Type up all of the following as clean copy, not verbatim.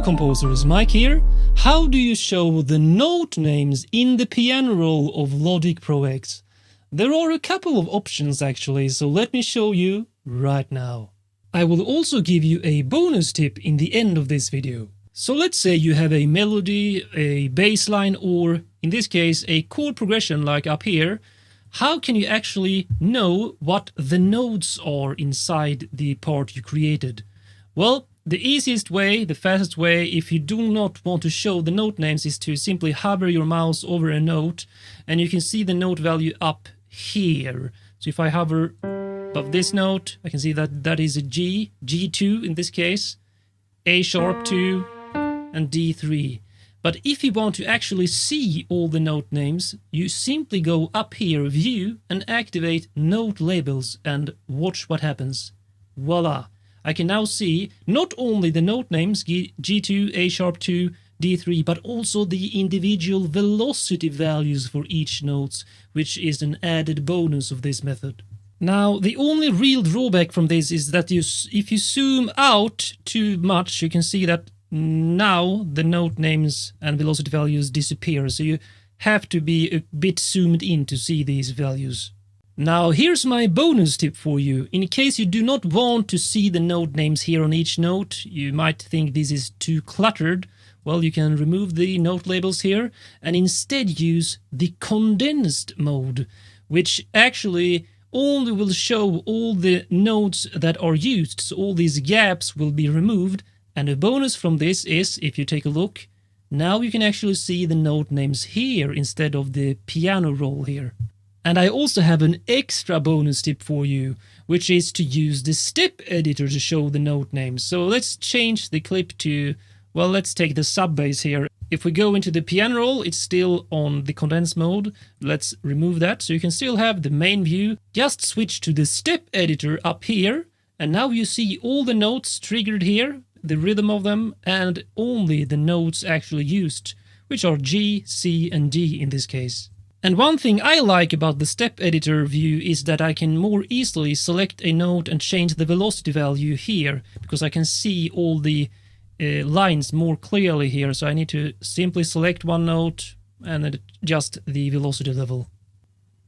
Composers, Mike here. How do you show the note names in the piano roll of Logic Pro X? There are a couple of options actually, so let me show you right now. I will also give you a bonus tip in the end of this video. So let's say you have a melody, a bass line, or in this case a chord progression like up here. How can you actually know what the notes are inside the part you created? Well, the easiest way, the fastest way, if you do not want to show the note names, is to simply hover your mouse over a note and you can see the note value up here. So if I hover above this note, I can see that that is a G, G2 in this case, A sharp 2 and D3. But if you want to actually see all the note names, you simply go up here, View, and activate Note Labels and watch what happens. Voila! I can now see not only the note names G2, A sharp 2, D3, but also the individual velocity values for each note, which is an added bonus of this method. Now, the only real drawback from this is that if you zoom out too much, you can see that now the note names and velocity values disappear, so you have to be a bit zoomed in to see these values. Now here's my bonus tip for you. In case you do not want to see the note names here on each note, you might think this is too cluttered. Well, you can remove the note labels here and instead use the condensed mode, which actually only will show all the notes that are used, so all these gaps will be removed. And a bonus from this is, if you take a look, now you can actually see the note names here instead of the piano roll here. And I also have an extra bonus tip for you, which is to use the step editor to show the note names. So let's change the clip to, well, let's take the sub bass here. If we go into the piano roll, it's still on the condensed mode. Let's remove that so you can still have the main view. Just switch to the step editor up here, and now you see all the notes triggered here, the rhythm of them, and only the notes actually used, which are G, C, and D in this case. And one thing I like about the step editor view is that I can more easily select a note and change the velocity value here, because I can see all the lines more clearly here. So I need to simply select one note and adjust the velocity level.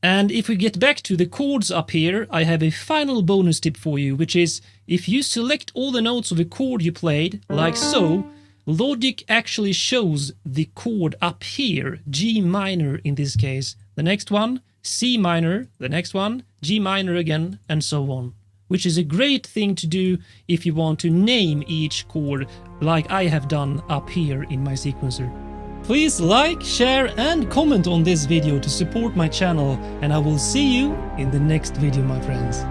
And if we get back to the chords up here, I have a final bonus tip for you, which is if you select all the notes of a chord you played, like so, Logic actually shows the chord up here, G minor in this case, the next one, C minor, the next one, G minor again, and so on. Which is a great thing to do if you want to name each chord, like I have done up here in my sequencer. Please like, share and comment on this video to support my channel, and I will see you in the next video, my friends.